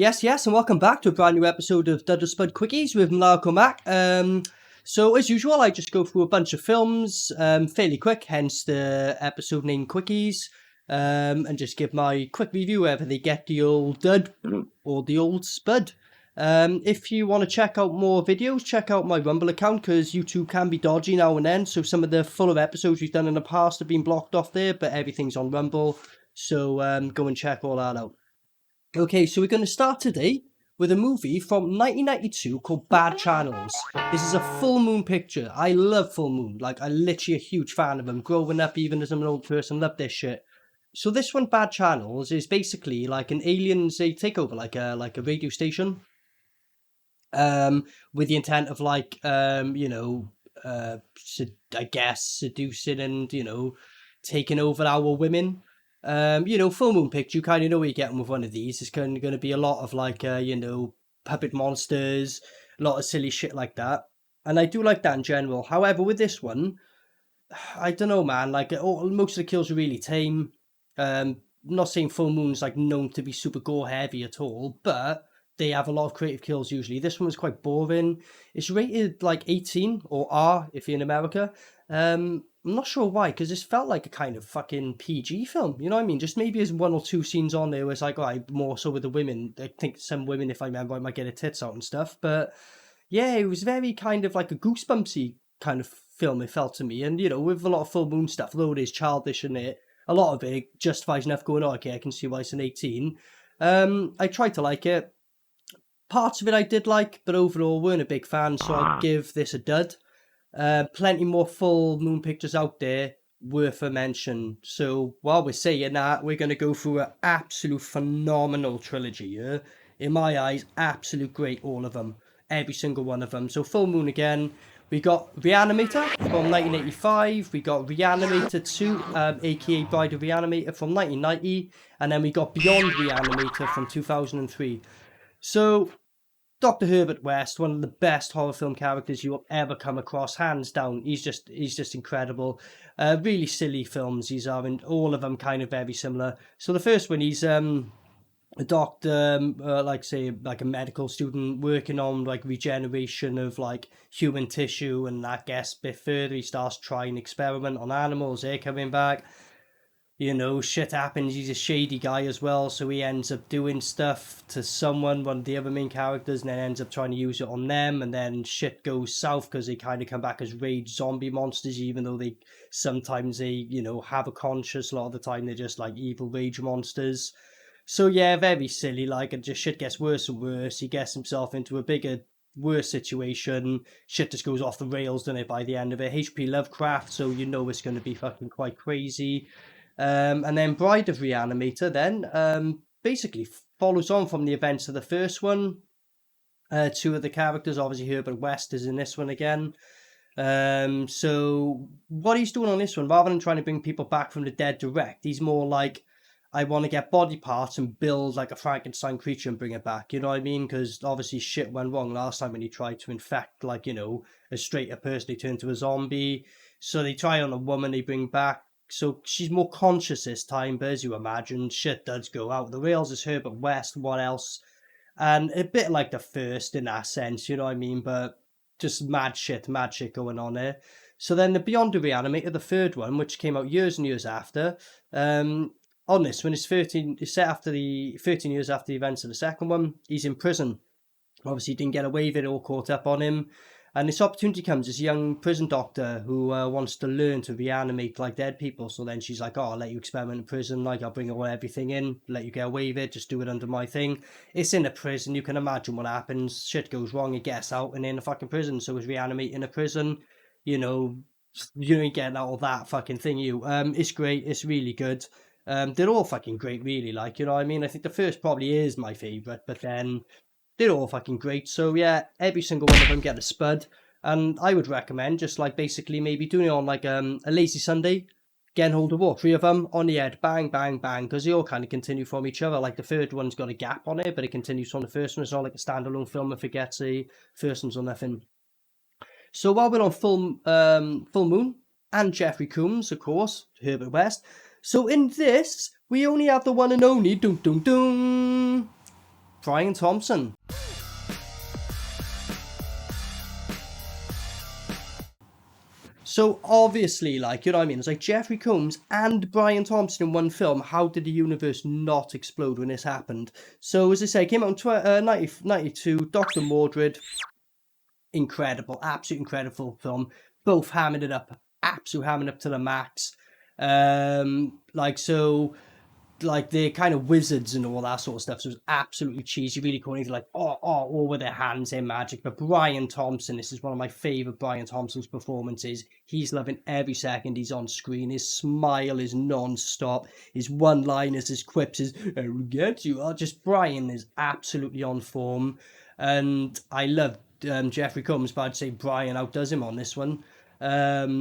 Yes, and welcome back to a brand new episode of DUD SPUD Quickies with Maniacal Mac. So as usual, I just go through a bunch of films, fairly quick, hence the episode name Quickies, and just give my quick review whether they get the old DUD or the old SPUD. If you want to check out more videos, check out my Rumble account, because YouTube can be dodgy now and then, so some of the fuller episodes we've done in the past have been blocked off there, but everything's on Rumble, so go and check all that out. Okay, so we're going to start today with a movie from 1992 called Bad Channels. This is a full moon picture. I love full moon. Like, I'm literally a huge fan of them. Growing up, even as I'm an old person, love this shit. So this one, Bad Channels, is basically like an aliens, they take over like a radio station. With the intent of like, I guess seducing and, taking over our women. Full moon picture, you kind of know what you're getting with one of these. It's going to be a lot of like, puppet monsters, a lot of silly shit like that. And I do like that in general. However, with this one, I don't know, man. Like, most of the kills are really tame. I'm not saying Full Moon's like known to be super gore heavy at all, but they have a lot of creative kills usually. This one was quite boring. It's rated like 18 or R if you're in America. I'm not sure why, because this felt like a kind of fucking PG film. You know what I mean? Just maybe there's one or two scenes on there where it's like, more so with the women. I think some women, if I remember, I might get her tits out and stuff. But yeah, it was very kind of like a Goosebumpsy kind of film, it felt to me. And, with a lot of Full Moon stuff, though it is childish in it, a lot of it justifies enough going, okay, I can see why it's an 18. I tried to like it. Parts of it I did like, but overall weren't a big fan, so I'll give this a dud. Plenty more Full Moon pictures out there worth a mention. So while we're saying that, we're going to go through an absolute phenomenal trilogy, yeah? In my eyes, absolute great, all of them. Every single one of them. So Full Moon again. We got Re-Animator from 1985. We got Re-Animator 2, aka Bride of Re-Animator from 1990. And then we got Beyond Re-Animator from 2003. So Dr. Herbert West, one of the best horror film characters you will ever come across, hands down. He's just incredible. Really silly films these are, and all of them kind of very similar. So the first one, he's a doctor, like a medical student working on like regeneration of like human tissue, and I guess a bit further he starts trying experiment on animals. They're coming back. Shit happens. He's a shady guy as well, so he ends up doing stuff to someone, one of the other main characters, and then ends up trying to use it on them, and then shit goes south because they kind of come back as rage zombie monsters, even though they sometimes have a conscience. A lot of the time they're just like evil rage monsters. So yeah, very silly, like, and just shit gets worse and worse. He gets himself into a bigger, worse situation. Shit just goes off the rails, doesn't it, by the end of it. H.P. Lovecraft, so it's going to be fucking quite crazy. And then Bride of Re-Animator then basically follows on from the events of the first one. Two of the characters, obviously Herbert West is in this one again. So what he's doing on this one, rather than trying to bring people back from the dead direct, he's more like, I want to get body parts and build like a Frankenstein creature and bring it back. You know what I mean? Because obviously shit went wrong last time when he tried to infect like, a straighter person, he turned to a zombie. So they try on a woman, they bring back. So she's more conscious this time, but as you imagine, shit does go out the rails. It's Herbert West, what else? And a bit like the first in that sense, you know what I mean? But just mad shit going on there. So then the Beyond the Re-Animator, the third one, which came out years and years after, on this one, it's set after the 13 years after the events of the second one. He's in prison. Obviously, he didn't get away with it, all caught up on him. And this opportunity comes, this young prison doctor who wants to learn to reanimate like dead people. So then she's like, I'll let you experiment in prison. Like, I'll bring everything in, let you get away with it. Just do it under my thing. It's in a prison. You can imagine what happens. Shit goes wrong. It gets out and in a fucking prison. So it's reanimating in a prison. You ain't getting out of that fucking thing. It's great. It's really good. They're all fucking great, really. Like, you know what I mean? I think the first probably is my favourite, but then they're all fucking great. So yeah, every single one of them get a spud. And I would recommend just like basically maybe doing it on like a lazy Sunday, getting hold of all three of them on the head, bang, bang, bang, because they all kind of continue from each other. Like the third one's got a gap on it, but it continues from the first one. It's not like a standalone film if it gets a first one's or nothing. So while we're on Full Moon and Jeffrey Combs, of course, Herbert West. So in this, we only have the one and only, dun dun dun, Brian Thompson. So obviously, like, you know what I mean? It's like Jeffrey Combs and Brian Thompson in one film. How did the universe not explode when this happened? So as I say, it came out in 92, Dr. Mordrid. Incredible, absolute incredible film. Both hamming it up, absolute hamming up to the max. Like they're kind of wizards and all that sort of stuff. So it's absolutely cheesy, really cool. Like, all with their hands in magic. But Brian Thompson, this is one of my favorite Brian Thompson's performances. He's loving every second he's on screen. His smile is non-stop. His one-liners, his quips, his "I will get you." Just Brian is absolutely on form, and I love Jeffrey Combs, but I'd say Brian outdoes him on this one. But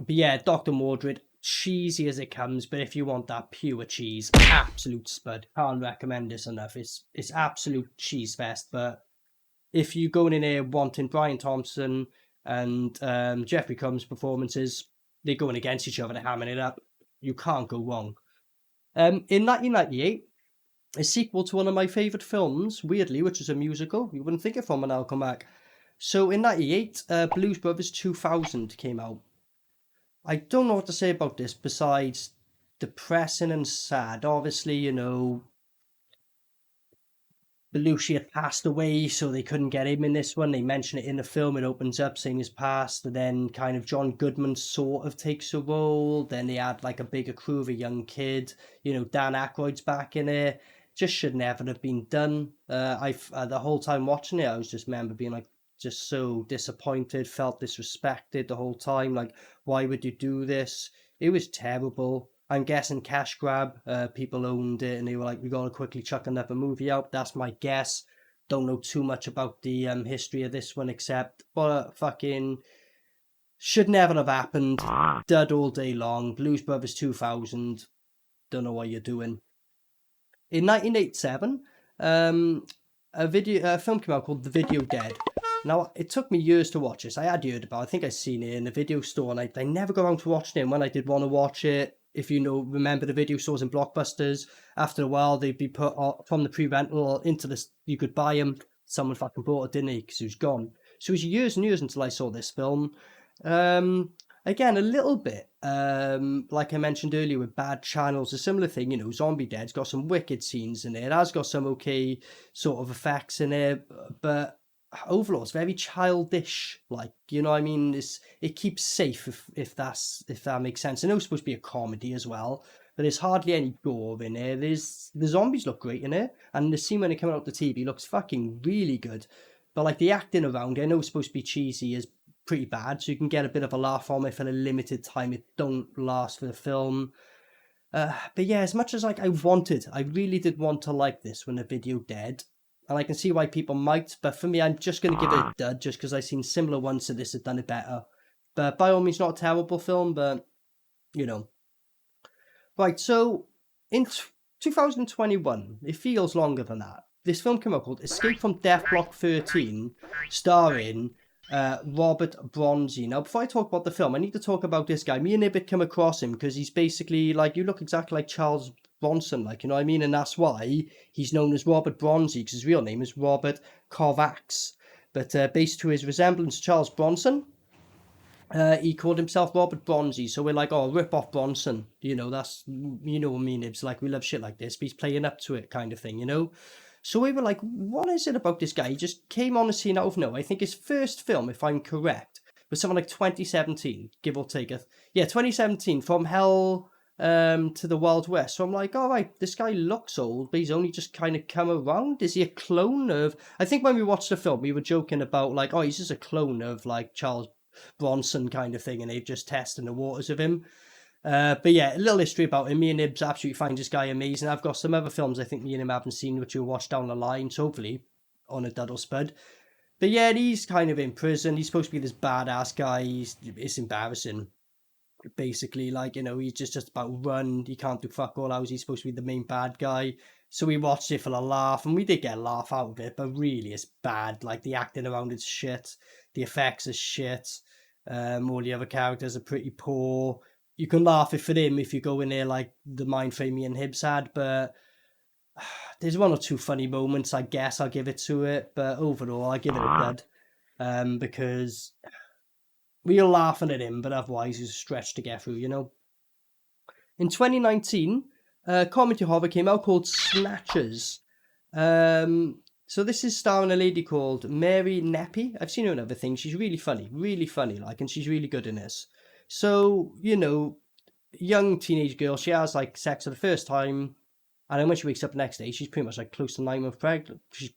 yeah, Dr. Mordrid, cheesy as it comes, but if you want that pure cheese, absolute spud. Can't recommend this enough. It's absolute cheese fest. But if you're going in here wanting Brian Thompson and Jeffrey Combs performances, they're going against each other, they're hamming it up. You can't go wrong. In 1998, a sequel to one of my favourite films, weirdly, which is a musical. You wouldn't think it from Maniacal Mac. So in 98, Blues Brothers 2000 came out. I don't know what to say about this besides depressing and sad. Obviously, you know, Belushi had passed away, so they couldn't get him in this one. They mention it in the film. It opens up saying he's passed, and then kind of John Goodman sort of takes a role. Then they add like a bigger crew of a young kid. You know, Dan Aykroyd's back in it. Just should never have been done. The whole time watching it, I was just remember being like, just so disappointed, felt disrespected the whole time. Like, why would you do this? It was terrible. I'm guessing cash grab. People owned it and they were like, we gotta quickly chuck another movie out. That's my guess. Don't know too much about the history of this one except, but fucking should never have happened. Dud all day long. Blues Brothers 2000. Don't know what you're doing. In 1987, a film came out called The Video Dead. Now, it took me years to watch this. I had heard about it. I think I seen it in the video store, and I never got around to watching it. And when I did want to watch it, if you know, remember the video stores and Blockbusters, after a while, they'd be put from the pre-rental into this, you could buy them. Someone fucking bought it, didn't he? Because it was gone. So it was years and years until I saw this film. Again, a little bit, like I mentioned earlier with Bad Channels, a similar thing, you know, Zombie Dead's got some wicked scenes in it. It has got some okay sort of effects in it, but overall it's very childish, like, you know what I mean? It keeps safe, if that makes sense. I know it's supposed to be a comedy as well, but there's hardly any gore in it. The zombies look great in it, and the scene when they come out the TV looks fucking really good. But like the acting around it, I know it's supposed to be cheesy, is pretty bad, so you can get a bit of a laugh from it for a limited time. It don't last for the film. But yeah, as much as like I really did want to like this when the video dead, and I can see why people might, but for me, I'm just going to give it a dud just because I've seen similar ones to this have done it better. But by all means, not a terrible film, but you know. Right, so in 2021, it feels longer than that. This film came out called Escape from Death Block 13, starring Robert Bronzi. Now, before I talk about the film, I need to talk about this guy. Me and Ibbot come across him because he's basically like, you look exactly like Charles Bronson, like, you know what I mean? And that's why he's known as Robert Bronzi, because his real name is Robert Kovacs. But based to his resemblance to Charles Bronson, he called himself Robert Bronzi. So we're like, oh, rip off Bronson. You know, that's, you know what I mean? It's like, we love shit like this, but he's playing up to it kind of thing, you know? So we were like, what is it about this guy? He just came on the scene out of nowhere. I think his first film, if I'm correct, was something like 2017, give or take. 2017, From Hell to the Wild West. So I'm like, all right, this guy looks old, but he's only just kind of come around. Is he a clone of... I think when we watched the film, we were joking about like, oh, he's just a clone of like Charles Bronson kind of thing, and they've just tested the waters of him. But yeah, a little history about him. Me and Ibs absolutely find this guy amazing. I've got some other films I think me and him haven't seen, which you'll watch down the line, so hopefully on a Duddle Spud. But yeah, he's kind of in prison. He's supposed to be this badass guy. It's embarrassing. Basically, like, you know, he's just about run. He can't do fuck all hours. He's supposed to be the main bad guy. So we watched it for a laugh, and we did get a laugh out of it, but really it's bad. Like, the acting around it's shit. The effects are shit. All the other characters are pretty poor. You can laugh at him if you go in there like the mind frame me and Hibbs had, but there's one or two funny moments, I guess I'll give it to it, but overall, I give it a dud, because we are laughing at him, but otherwise it's a stretch to get through, you know. In 2019, a comedy horror came out called Snatchers. So this is starring a lady called Mary Neppy. I've seen her in other things. She's really funny, like, and she's really good in this. So, you know, young teenage girl, she has like sex for the first time, and then when she wakes up the next day, she's pretty much like close to 9 months pregnant. She's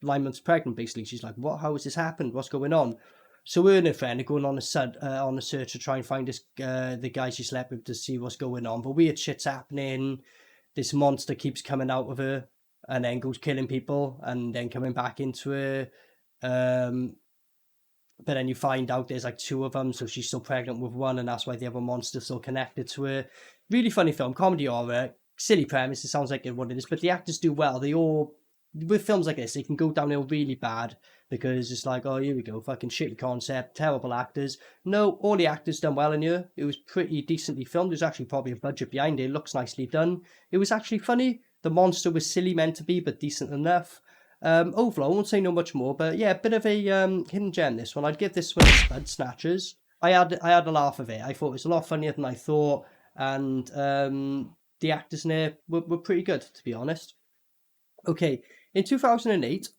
9 months pregnant, basically. She's like, what? How has this happened? What's going on? So her and her friend are going on a search to try and find this the guy she slept with to see what's going on. But weird shit's happening. This monster keeps coming out of her and then goes killing people and then coming back into her. But then you find out there's like 2 of them, so she's still pregnant with one, and that's why the other monster's still connected to her. Really funny film, comedy horror, silly premise. It sounds like what it is, but the actors do well. They all, with films like this, they can go downhill really bad because it's like, oh, here we go, fucking shitty concept, terrible actors. No, all the actors done well in here. It was pretty decently filmed. There's actually probably a budget behind it. It looks nicely done. It was actually funny. The monster was silly meant to be, but decent enough. Overall, I won't say no much more, but yeah, a bit of a hidden gem, this one. I'd give this one a SPUD, Snatchers. I had a laugh of it. I thought it was a lot funnier than I thought, and the actors in it were pretty good, to be honest. Okay, in 2008,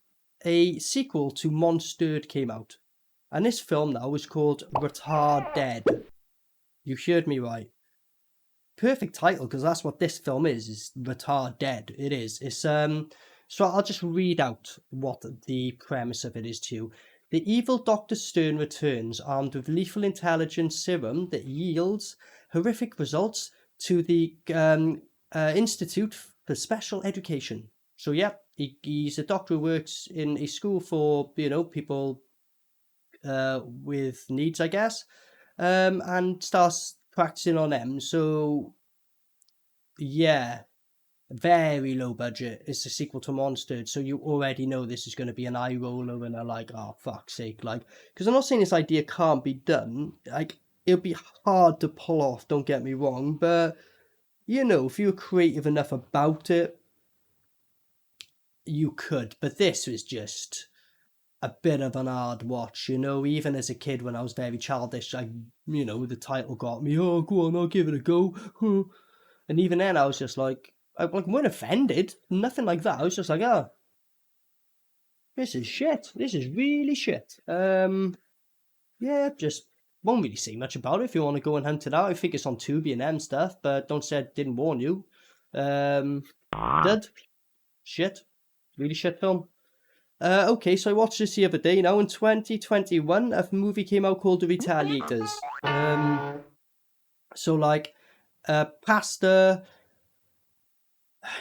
a sequel to Mordrid came out, and this film now is called Retarded. You heard me right. Perfect title, because that's what this film is Retarded. It is. It's So I'll just read out what the premise of it is to you. The evil Dr. Stern returns armed with lethal intelligence serum that yields horrific results to the Institute for Special Education. So yeah, he's a doctor who works in a school for, you know, people with needs, I guess, and starts practicing on them. So yeah, very low budget. It's a sequel to Monstered, so you already know this is going to be an eye roller, and are like, oh fuck's sake, like, because I'm not saying this idea can't be done. Like, it'll be hard to pull off. Don't get me wrong, but you know, if you were creative enough about it, you could. But this was just a bit of an hard watch, you know. Even as a kid, when I was very childish, you know, the title got me. Oh, go on, I'll give it a go. And even then, I was just like, I weren't offended, nothing like that. I was just like, oh, this is shit. This is really shit. Yeah, just won't really say much about it. If you want to go and hunt it out, I think it's on Tubi and M stuff, but don't say I didn't warn you. Dud, shit, really shit film. Okay, so I watched this the other day. Now in 2021, a movie came out called The Retaliators. So like, pastor,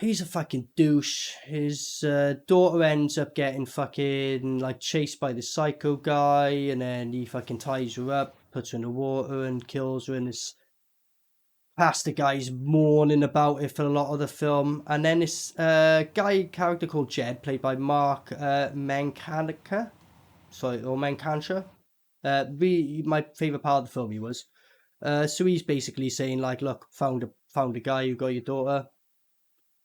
he's a fucking douche. His daughter ends up getting fucking like chased by the psycho guy, and then he fucking ties her up, puts her in the water, and kills her. And this pastor guy's mourning about it for a lot of the film. And then this character called Jed, played by Mark Mancanica, or Mancancha. My favourite part of the film he was. So he's basically saying like, look, found a guy who got your daughter.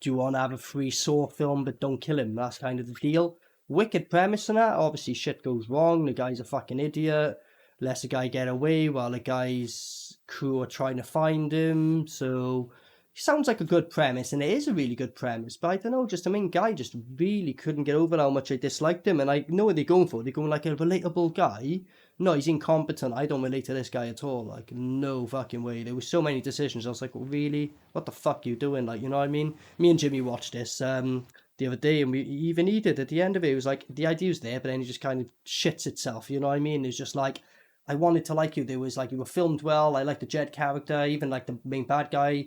Do you want to have a free Saw film, but don't kill him? That's kind of the deal. Wicked premise in that. Obviously, shit goes wrong. The guy's a fucking idiot. Lets the guy get away while the guy's crew are trying to find him. So, it sounds like a good premise, and it is a really good premise. But I don't know, just the main guy just really couldn't get over how much I disliked him. And I know what they're going for. They're going like a relatable guy. No, he's incompetent. I don't relate to this guy at all. Like, no fucking way. There were so many decisions. I was like, really? What the fuck are you doing? Like, you know what I mean? Me and Jimmy watched this the other day, and he did at the end of it. It was like, the idea was there, but then it just kind of shits itself. You know what I mean? It's just like, I wanted to like you. There was like, you were filmed well. I liked the Jed character, even like the main bad guy.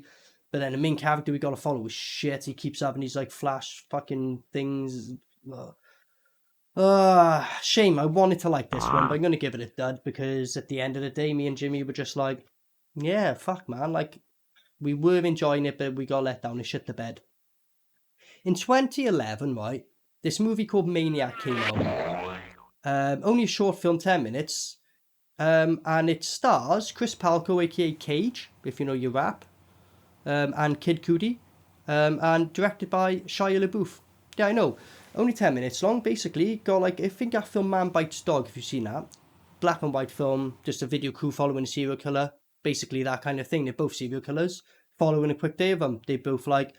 But then the main character we got to follow was shit. He keeps having these like flash fucking things. Shame. I wanted to like this one, but I'm going to give it a dud because at the end of the day, me and Jimmy were just like, yeah, fuck, man. Like, we were enjoying it, but we got let down and shit the bed. In 2011, right, this movie called Maniac came out. Only a short film, 10 minutes. And it stars Chris Palco, aka Cage, if you know your rap, and Kid Cudi, and directed by Shia LaBeouf. Yeah, I know. Only 10 minutes long, basically. Got like, I think that film Man Bites Dog, if you've seen that. Black and white film, just a video crew following a serial killer. Basically that kind of thing. They're both serial killers. Following a quick day of them. They both like,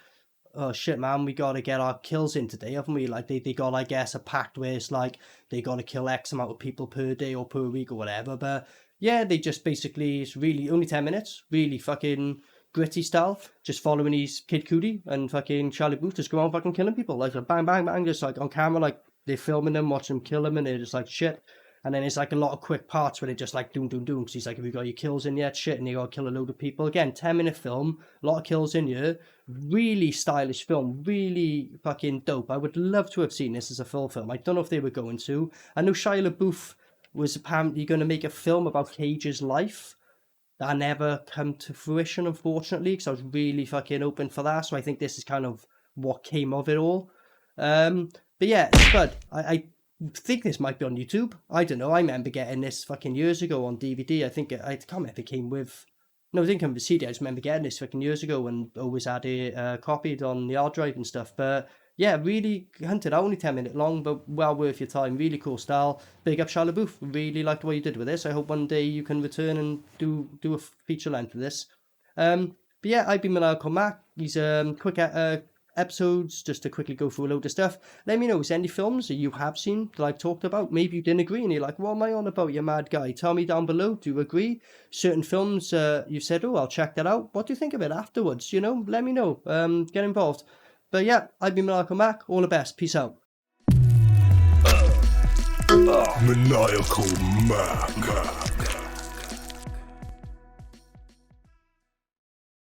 oh shit man, we gotta get our kills in today, haven't we? Like they got, I guess, a pact where it's like they gotta kill X amount of people per day or per week or whatever. But yeah, they just basically, it's really only 10 minutes, really fucking gritty style, just following these Kid Cudi and fucking Charlie Booth just go on fucking killing people, like bang bang bang, just like on camera, like they're filming them, watching them kill them, and they're just like shit. And then it's like a lot of quick parts where they just like doom doom doom, because he's like, have you got your kills in yet? Shit, and you gotta kill a load of people. Again, 10-minute film, a lot of kills in here, really stylish film, really fucking dope. I would love to have seen this as a full film. I don't know if they were going to. I know Shia LaBeouf was apparently going to make a film about Cage's life. That never come to fruition, unfortunately, because I was really fucking open for that. So I think this is kind of what came of it all. But yeah, SPUD. I think this might be on YouTube. I don't know. I remember getting this fucking years ago on DVD. I think I can't remember if it came with. No, it didn't come with CD. I just remember getting this fucking years ago and always had it copied on the hard drive and stuff. But yeah, really hunted out, only 10-minute long, but well worth your time. Really cool style. Big up Shia LaBeouf. Really liked what you did with this. I hope one day you can return and do a feature length of this. But yeah, I've been Maniacal Mac. These quick episodes just to quickly go through a load of stuff. Let me know, is there any films that you have seen that I've talked about? Maybe you didn't agree and you're like, what am I on about, you mad guy? Tell me down below, do you agree? Certain films you said, oh, I'll check that out. What do you think of it afterwards? You know, let me know. Get involved. But yeah, I've been Maniacal Mac. All the best. Peace out. Maniacal Mac.